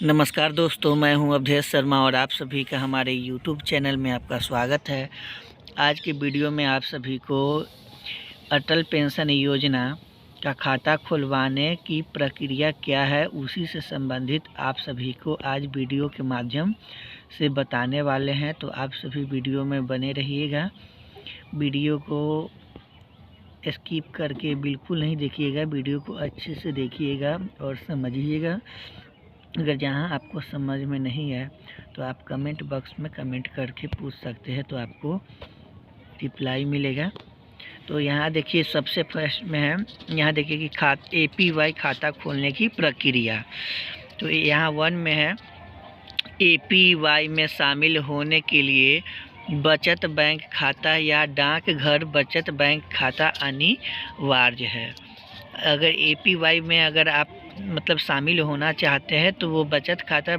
नमस्कार दोस्तों, मैं हूं अवधेश शर्मा और आप सभी का हमारे YouTube चैनल में आपका स्वागत है। आज की वीडियो में आप सभी को अटल पेंशन योजना का खाता खुलवाने की प्रक्रिया क्या है, उसी से संबंधित आप सभी को आज वीडियो के माध्यम से बताने वाले हैं। तो आप सभी वीडियो में बने रहिएगा। वीडियो को स्किप करके बिल्कुल नहीं देखिएगा, वीडियो को अच्छे से देखिएगा और समझिएगा। अगर जहाँ आपको समझ में नहीं है तो आप कमेंट बॉक्स में कमेंट करके पूछ सकते हैं, तो आपको रिप्लाई मिलेगा। तो यहाँ देखिए, सबसे फर्स्ट में है, यहाँ देखिए कि APY खाता खोलने की प्रक्रिया। तो यहाँ 1 में है, APY में शामिल होने के लिए बचत बैंक खाता या डाकघर बचत बैंक खाता अनिवार्य है। अगर APY में अगर आप शामिल होना चाहते हैं तो वो बचत खाता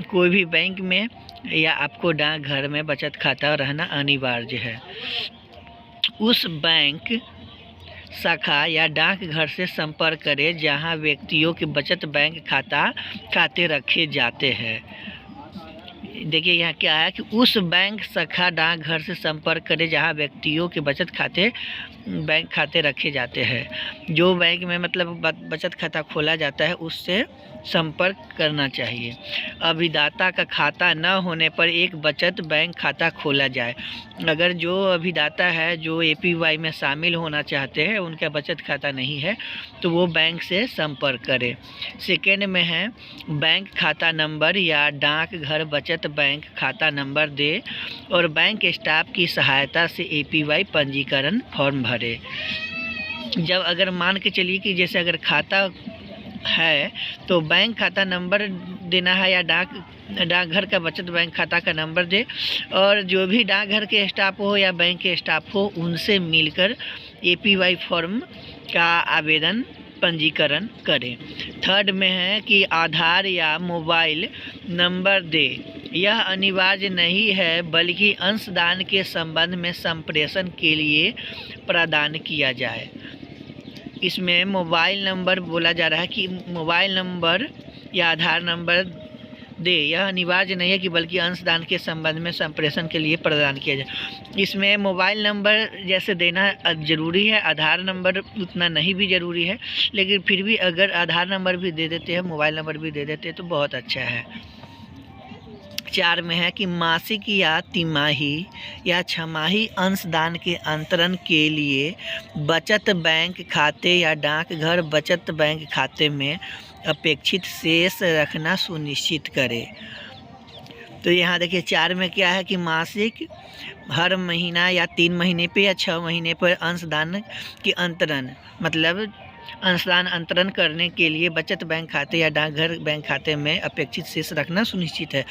कोई भी बैंक में या आपको डाकघर में बचत खाता रहना अनिवार्य है। उस बैंक शाखा या डाकघर से संपर्क करें जहां व्यक्तियों के बचत बैंक खाते रखे जाते हैं। देखिए यहाँ क्या है कि उस बैंक शाखा डाकघर से संपर्क करें जहां व्यक्तियों के बैंक खाते रखे जाते हैं। जो बैंक में बचत खाता खोला जाता है उससे संपर्क करना चाहिए। अभिदाता का खाता न होने पर एक बचत बैंक खाता खोला जाए। अगर जो अभिदाता है जो APY में शामिल होना चाहते हैं, उनका बचत खाता नहीं है, तो वो बैंक से संपर्क करें। सेकेंड में है, बैंक खाता नंबर या डाकघर बचत बैंक खाता नंबर दे और बैंक स्टाफ की सहायता से APY पंजीकरण फॉर्म भरे। जब अगर मान के चलिए कि जैसे अगर खाता है तो बैंक खाता नंबर देना है या डाकघर का बचत बैंक खाता का नंबर दे, और जो भी डाकघर के स्टाफ हो या बैंक के स्टाफ हो उनसे मिलकर APY फॉर्म का आवेदन पंजीकरण करें। थर्ड में है कि आधार या मोबाइल नंबर दे। यह अनिवार्य नहीं है बल्कि अंशदान के संबंध में संप्रेषण के लिए प्रदान किया जाए। इसमें मोबाइल नंबर बोला जा रहा है कि मोबाइल नंबर या आधार नंबर दे। यह अनिवार्य नहीं है कि बल्कि अंशदान के संबंध में संप्रेषण के लिए प्रदान किया जाए। इसमें मोबाइल नंबर जैसे देना ज़रूरी है, आधार नंबर उतना नहीं भी ज़रूरी है, लेकिन फिर भी अगर आधार नंबर भी दे देते हैं, मोबाइल नंबर भी दे देते हैं तो बहुत अच्छा है। 4 में है कि मासिक या तिमाही या छमाही अंशदान के अंतरण के लिए बचत बैंक खाते या डाकघर बचत बैंक खाते में अपेक्षित शेष रखना सुनिश्चित करें। तो यहाँ देखिए 4 में क्या है कि मासिक, हर महीना या 3 महीने पे या 6 महीने पर अंशदान के अंतरण अंशदान अंतरण करने के लिए बचत बैंक खाते या डाकघर बैंक खाते में अपेक्षित शेष रखना सुनिश्चित है।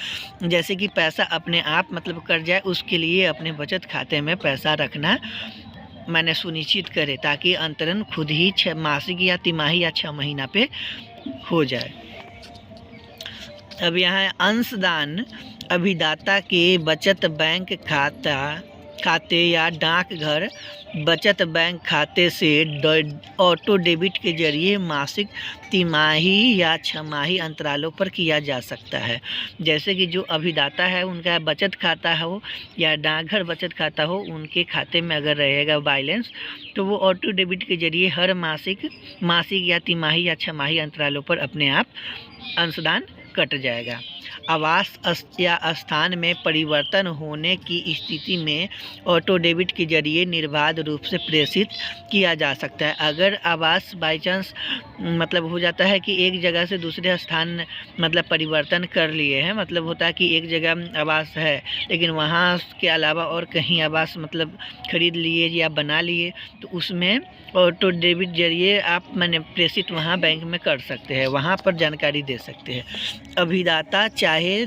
जैसे कि पैसा अपने आप कट जाए, उसके लिए अपने बचत खाते में पैसा रखना सुनिश्चित करें, ताकि अंतरण खुद ही मासिक या तिमाही या 6 महीना पे हो जाए। अब यहाँ अंशदान अभिदाता के बचत बैंक खाते या डाकघर बचत बैंक खाते से ऑटो डेबिट के जरिए मासिक, तिमाही या छमाही अंतरालों पर किया जा सकता है। जैसे कि जो अभिदाता है उनका बचत खाता हो या डाकघर बचत खाता हो, उनके खाते में अगर रहेगा बैलेंस तो वो ऑटो डेबिट के जरिए हर मासिक या तिमाही या छमाही अंतरालों पर अपने आप अंशदान कट जाएगा। आवास या स्थान में परिवर्तन होने की स्थिति में ऑटो डेबिट के जरिए निर्बाध रूप से प्रेषित किया जा सकता है। अगर आवास बाई चांस हो जाता है कि एक जगह से दूसरे स्थान परिवर्तन कर लिए हैं, होता है कि एक जगह आवास है लेकिन वहाँ के अलावा और कहीं आवास खरीद लिए या बना लिए, तो उसमें ऑटो डेबिट जरिए आप प्रेषित वहाँ बैंक में कर सकते हैं, वहाँ पर जानकारी दे सकते हैं। अभिदाता चाहे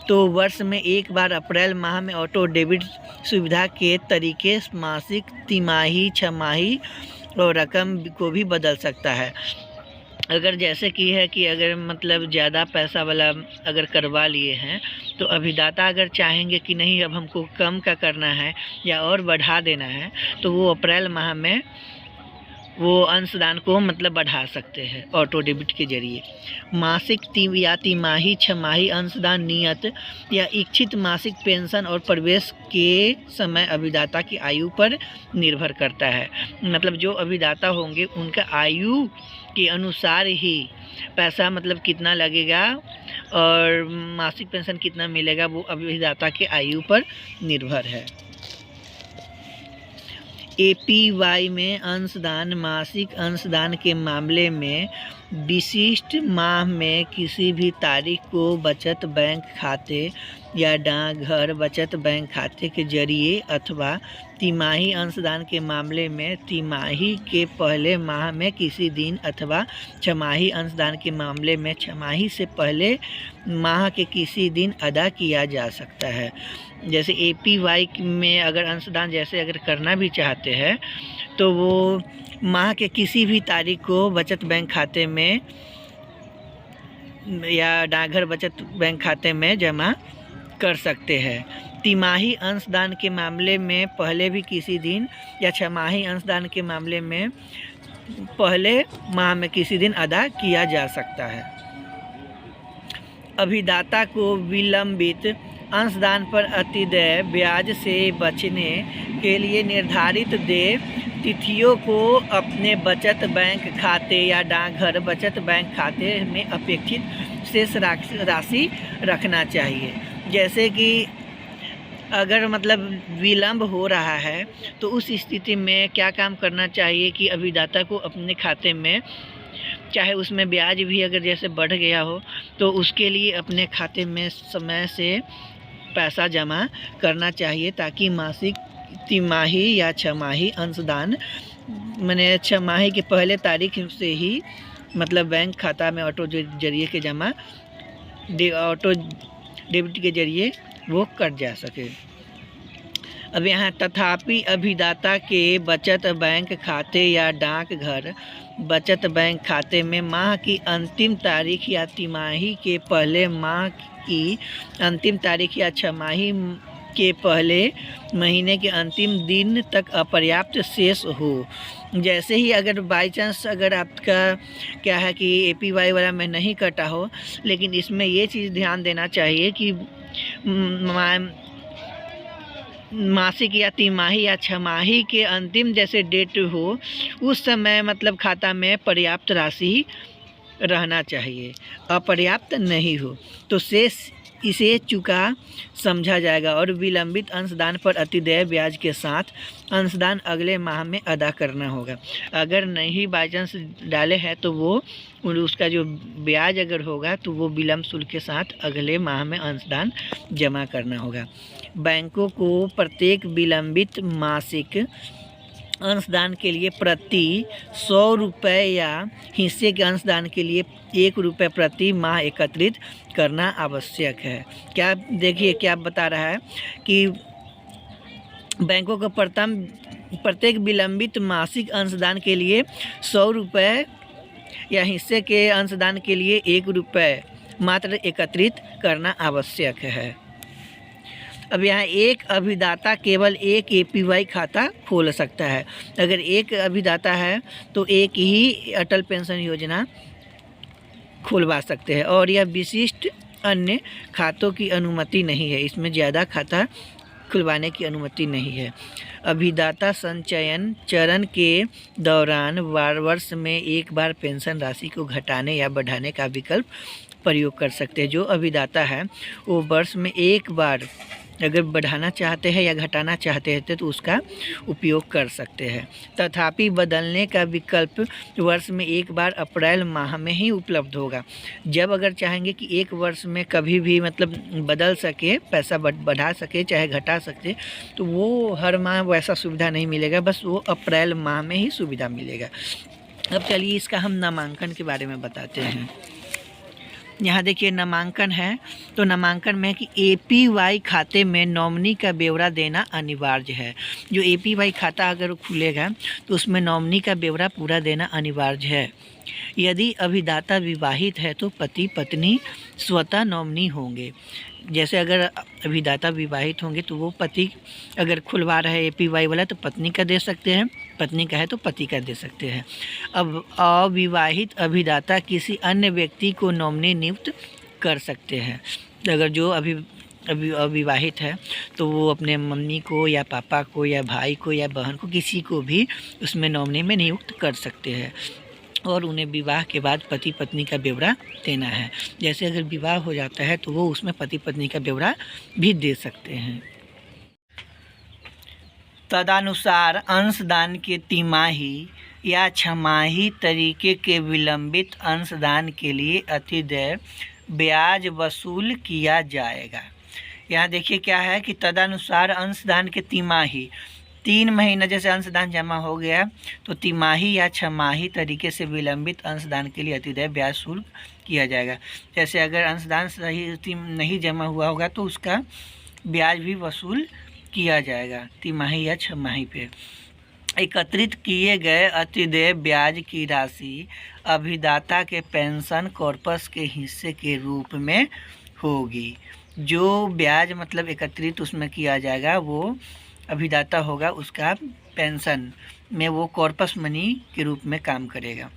तो वर्ष में एक बार अप्रैल माह में ऑटो डेबिट सुविधा के तरीके मासिक, तिमाही, छमाही और रकम को भी बदल सकता है। अगर जैसे कि है कि अगर ज़्यादा पैसा वाला अगर करवा लिए हैं तो अभिदाता अगर चाहेंगे कि नहीं अब हमको कम का करना है या और बढ़ा देना है, तो वो अप्रैल माह में वो अंशदान को मतलब बढ़ा सकते हैं ऑटो डेबिट के जरिए। मासिक या तिमाही, छमाही अंशदान नियत या इच्छित मासिक पेंशन और प्रवेश के समय अभिदाता की आयु पर निर्भर करता है। मतलब जो अभिदाता होंगे उनका आयु के अनुसार ही पैसा मतलब कितना लगेगा और मासिक पेंशन कितना मिलेगा, वो अभिदाता के आयु पर निर्भर है। APY में अंशदान मासिक अंशदान के मामले में विशिष्ट माह में किसी भी तारीख को बचत बैंक खाते या डाकघर बचत बैंक खाते के जरिए अथवा तिमाही अंशदान के मामले में तिमाही के पहले माह में किसी दिन अथवा छमाही अंशदान के मामले में छमाही से पहले माह के किसी दिन अदा किया जा सकता है। जैसे APY में अगर अंशदान जैसे अगर करना भी चाहते हैं तो वो माह के किसी भी तारीख को बचत बैंक खाते में या डाकघर बचत बैंक खाते में जमा कर सकते हैं। तिमाही अंशदान के मामले में पहले भी किसी दिन या छमाही अंशदान के मामले में पहले माह में किसी दिन अदा किया जा सकता है। अभिदाता को विलंबित अंशदान पर अतिदेय ब्याज से बचने के लिए निर्धारित देय तिथियों को अपने बचत बैंक खाते या डाकघर बचत बैंक खाते में अपेक्षित शेष राशि रखना चाहिए। जैसे कि अगर मतलब विलंब हो रहा है तो उस स्थिति में क्या काम करना चाहिए कि अभिदाता को अपने खाते में, चाहे उसमें ब्याज भी अगर जैसे बढ़ गया हो तो उसके लिए अपने खाते में समय से पैसा जमा करना चाहिए, ताकि मासिक, तिमाही या छमाही अंशदान मैंने छमाही के पहले तारीख से ही मतलब बैंक खाता में ऑटो जरिए के जमा ऑटो डेबिट के जरिए वो कट जा सके। अब यहाँ तथापि अभिदाता के बचत बैंक खाते या डाकघर बचत बैंक खाते में माह की अंतिम तारीख या तिमाही के पहले माह की अंतिम तारीख या छमाही के पहले महीने के अंतिम दिन तक अपर्याप्त शेष हो। जैसे ही अगर बाई चांस अगर आपका क्या है कि APY वाला में नहीं कटा हो, लेकिन इसमें ये चीज़ ध्यान देना चाहिए कि मासिक या तिमाही या छमाही के अंतिम जैसे डेट हो उस समय मतलब खाता में पर्याप्त राशि रहना चाहिए। अपर्याप्त नहीं हो तो शेष इसे चुका समझा जाएगा और विलंबित अंशदान पर अतिदेय ब्याज के साथ अंशदान अगले माह में अदा करना होगा। अगर नहीं बाई चांस डाले हैं तो वो उसका जो ब्याज अगर होगा तो वो विलंब शुल्क के साथ अगले माह में अंशदान जमा करना होगा। बैंकों को प्रत्येक विलंबित मासिक अंशदान के लिए प्रति 100 रुपये या हिस्से के अंशदान के लिए 1 रुपये प्रति माह एकत्रित करना आवश्यक है। क्या देखिए क्या बता रहा है कि बैंकों को प्रत्येक विलंबित मासिक अंशदान के लिए 100 रुपये या हिस्से के अंशदान के लिए 1 रुपये मात्र एकत्रित करना आवश्यक है। अब यहाँ एक अभिदाता केवल एक APY खाता खोल सकता है। अगर एक अभिदाता है तो एक ही अटल पेंशन योजना खुलवा सकते हैं और यह विशिष्ट अन्य खातों की अनुमति नहीं है। इसमें ज़्यादा खाता खुलवाने की अनुमति नहीं है। अभिदाता संचयन चरण के दौरान वर्ष में एक बार पेंशन राशि को घटाने या बढ़ाने का विकल्प प्रयोग कर सकते हैं। जो अभिदाता है वो वर्ष में एक बार अगर बढ़ाना चाहते हैं या घटाना चाहते हैं तो उसका उपयोग कर सकते हैं। तथापि बदलने का विकल्प वर्ष में एक बार अप्रैल माह में ही उपलब्ध होगा। जब अगर चाहेंगे कि एक वर्ष में कभी भी मतलब बदल सके, पैसा बढ़ा सके चाहे घटा सके, तो वो हर माह वैसा सुविधा नहीं मिलेगा, बस वो अप्रैल माह में ही सुविधा मिलेगा। अब चलिए इसका हम नामांकन के बारे में बताते हैं। यहाँ देखिए नामांकन है तो नामांकन में कि APY खाते में नॉमिनी का ब्यौरा देना अनिवार्य है। जो APY खाता अगर खुलेगा तो उसमें नॉमिनी का ब्यौरा पूरा देना अनिवार्य है। यदि अभिदाता विवाहित है तो पति पत्नी स्वतः नॉमिनी होंगे। जैसे अगर अभिदाता विवाहित होंगे तो वो पति अगर खुलवा रहे APY वाला तो पत्नी का दे सकते हैं, पत्नी का है तो पति का दे सकते हैं। अब अविवाहित अभिदाता किसी अन्य व्यक्ति को नॉमिनी नियुक्त कर सकते हैं। अगर जो अभी अविवाहित है तो वो अपने मम्मी को या पापा को या भाई को या बहन को, किसी को भी उसमें नॉमिनी में नियुक्त कर सकते हैं। और उन्हें विवाह के बाद पति पत्नी का ब्यौरा देना है। जैसे अगर विवाह हो जाता है तो वो उसमें पति पत्नी का ब्यौरा भी दे सकते हैं। तदनुसार अंशदान के तिमाही या छमाही तरीके के विलंबित अंशदान के लिए अतिदेय ब्याज वसूल किया जाएगा। यहाँ देखिए क्या है कि तदनुसार अंशदान के तिमाही, 3 महीना जैसे अंशदान जमा हो गया तो तिमाही या छमाही तरीके से विलंबित अंशदान के लिए अतिदेय ब्याज शुल्क किया जाएगा। जैसे अगर अंशदान सही नहीं जमा हुआ होगा तो उसका ब्याज भी वसूल किया जाएगा तिमाही या छमाही पे। एकत्रित किए गए अतिदेय ब्याज की राशि अभिदाता के पेंशन कॉर्पस के हिस्से के रूप में होगी। जो ब्याज मतलब एकत्रित उसमें किया जाएगा वो अभिदाता होगा, उसका पेंशन में वो कॉर्पस मनी के रूप में काम करेगा।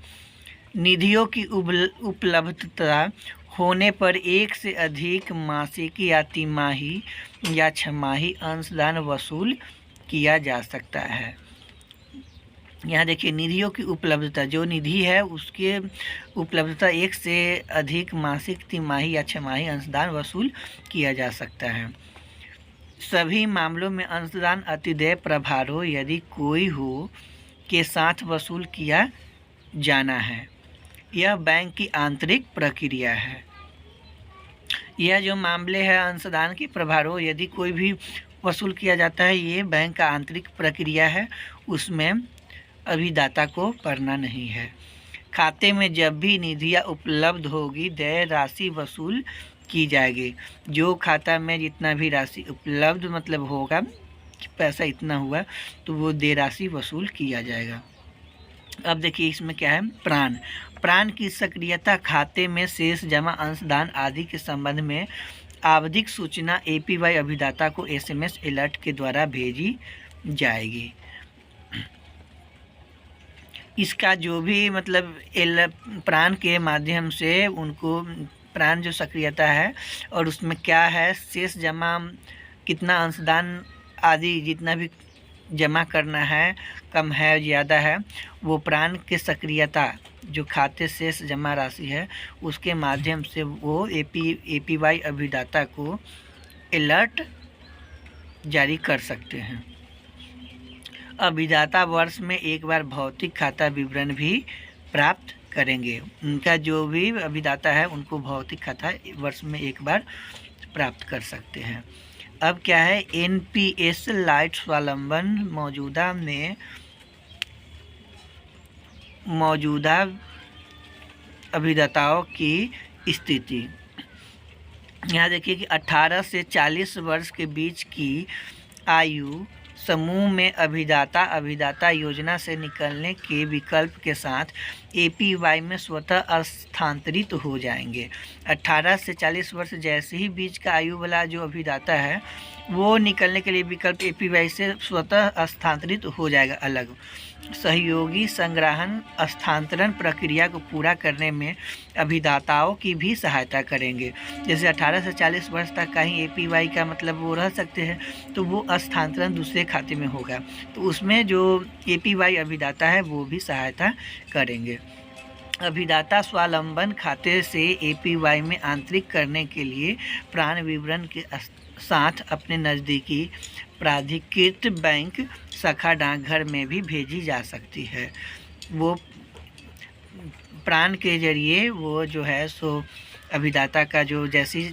निधियों की उपलब्धता होने पर एक से अधिक मासिक या तिमाही या छमाही अंशदान वसूल किया जा सकता है। यहाँ देखिए निधियों की उपलब्धता, जो निधि है उसके उपलब्धता एक से अधिक मासिक, तिमाही या छमाही अंशदान वसूल किया जा सकता है। सभी मामलों में अंशदान अतिदेय प्रभार हो यदि कोई हो के साथ वसूल किया जाना है। यह बैंक की आंतरिक प्रक्रिया है। यह जो मामले हैं अंशदान के प्रभार हो यदि कोई भी वसूल किया जाता है, ये बैंक का आंतरिक प्रक्रिया है, उसमें अभिदाता को पढ़ना नहीं है। खाते में जब भी निधियाँ उपलब्ध होगी देय राशि वसूल की जाएगी। जो खाता में जितना भी राशि उपलब्ध मतलब होगा कि पैसा इतना हुआ तो वो देय राशि वसूल किया जाएगा। अब देखिए इसमें क्या है, प्राण की सक्रियता खाते में शेष जमा अंशदान आदि के संबंध में आवधिक सूचना एपीवाई अभिदाता को एसएमएस अलर्ट के द्वारा भेजी जाएगी। इसका जो भी मतलब प्राण के माध्यम से उनको प्राण जो सक्रियता है और उसमें क्या है शेष जमा कितना अंशदान आदि जितना भी जमा करना है, कम है ज़्यादा है, वो प्राण के सक्रियता जो खाते शेष जमा राशि है उसके माध्यम से वो एपीवाई अभिदाता को अलर्ट जारी कर सकते हैं। अभिदाता वर्ष में एक बार भौतिक खाता विवरण भी प्राप्त करेंगे। उनका जो भी अभिदाता है उनको भौतिक खाता वर्ष में एक बार प्राप्त कर सकते हैं। अब क्या है, एनपीएस लाइट स्वावलंबन मौजूदा अभिदाताओं की स्थिति। यहाँ देखिए कि 18 से 40 वर्ष के बीच की आयु समूह में अभिदाता योजना से निकलने के विकल्प के साथ एपीवाई में स्वतः स्थानांतरित हो जाएंगे। 18 से 40 वर्ष जैसे ही बीच का आयु वाला जो अभिदाता है वो निकलने के लिए विकल्प एपीवाई से स्वतः स्थानांतरित हो जाएगा अलग। सहयोगी संग्रहण स्थानांतरण प्रक्रिया को पूरा करने में अभिदाताओं की भी सहायता करेंगे। जैसे 18 से 40 वर्ष तक कहीं एपीवाई का मतलब वो रह सकते हैं तो वो स्थानांतरण दूसरे खाते में होगा तो उसमें जो एपीवाई अभिदाता है वो भी सहायता करेंगे। अभिदाता स्वावलंबन खाते से एपीवाई में आंतरिक करने के लिए प्राण विवरण के साथ अपने नज़दीकी प्राधिकृत बैंक शाखा डाकघर में भी भेजी जा सकती है। वो प्राण के जरिए वो जो है सो अभिदाता का जो जैसी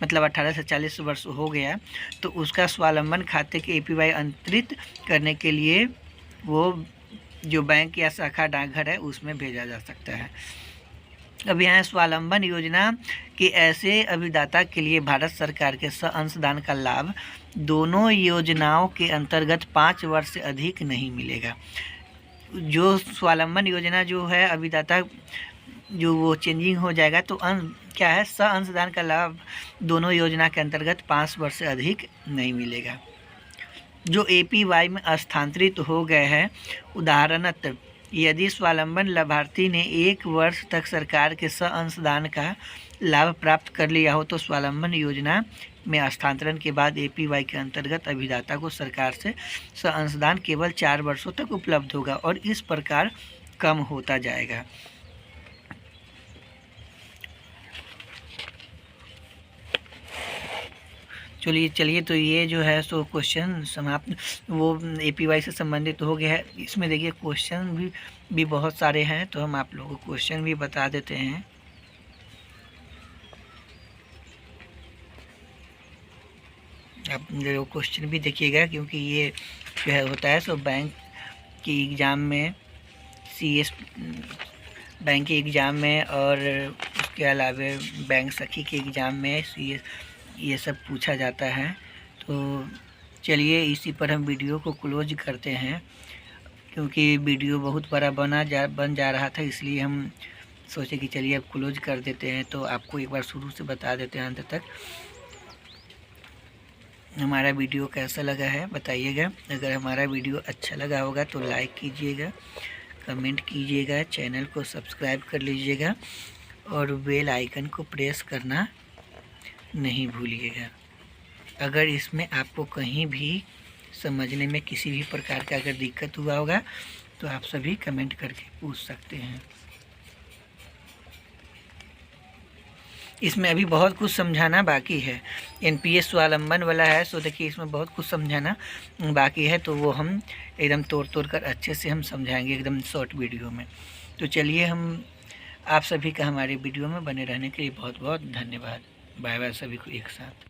मतलब 18 से 40 वर्ष हो गया तो उसका स्वावलंबन खाते के एपीवाई अंतरित करने के लिए वो जो बैंक या शाखा डाकघर है उसमें भेजा जा सकता है। अब यहाँ स्वावलंबन योजना के ऐसे अभिदाता के लिए भारत सरकार के अंशदान का लाभ दोनों योजनाओं के अंतर्गत 5 वर्ष से अधिक नहीं मिलेगा। जो स्वावलंबन योजना जो है अभिदाता जो वो चेंजिंग हो जाएगा तो क्या है अंशदान का लाभ दोनों योजना के अंतर्गत 5 वर्ष से अधिक नहीं मिलेगा। जो APY में स्थानांतरित हो गए हैं। उदाहरणतः यदि स्वावलंबन लाभार्थी ने 1 वर्ष तक सरकार के सह-अंशदान का लाभ प्राप्त कर लिया हो तो स्वावलंबन योजना में हस्तांतरण के बाद APY के अंतर्गत अभिदाता को सरकार से सह-अंशदान केवल 4 वर्षों तक उपलब्ध होगा और इस प्रकार कम होता जाएगा। चलिए तो ये जो है सो क्वेश्चन समाप्त, वो APY से संबंधित हो गया है। इसमें देखिए क्वेश्चन भी बहुत सारे हैं, तो हम आप लोगों को क्वेश्चन भी बता देते हैं। आप जो क्वेश्चन भी देखिएगा, क्योंकि ये जो है होता है सो बैंक की एग्ज़ाम में, CS बैंक के एग्ज़ाम में, और उसके अलावा बैंक सखी के एग्ज़ाम में CS ये सब पूछा जाता है। तो चलिए इसी पर हम वीडियो को क्लोज करते हैं, क्योंकि वीडियो बहुत बड़ा बन जा रहा था, इसलिए हम सोचे कि चलिए अब क्लोज कर देते हैं। तो आपको एक बार शुरू से बता देते हैं अंत तक। हमारा वीडियो कैसा लगा है बताइएगा। अगर हमारा वीडियो अच्छा लगा होगा तो लाइक कीजिएगा, कमेंट कीजिएगा, चैनल को सब्सक्राइब कर लीजिएगा और बेल आइकन को प्रेस करना नहीं भूलिएगा। अगर इसमें आपको कहीं भी समझने में किसी भी प्रकार का अगर दिक्कत हुआ होगा तो आप सभी कमेंट करके पूछ सकते हैं। इसमें अभी बहुत कुछ समझाना बाकी है। NPS स्वावलंबन वाला है, सो देखिए इसमें बहुत कुछ समझाना बाकी है, तो वो हम एकदम तोड़ कर अच्छे से हम समझाएंगे एकदम शॉर्ट वीडियो में। तो चलिए हम आप सभी का हमारे वीडियो में बने रहने के लिए बहुत बहुत धन्यवाद। बाय बाय सभी को एक साथ।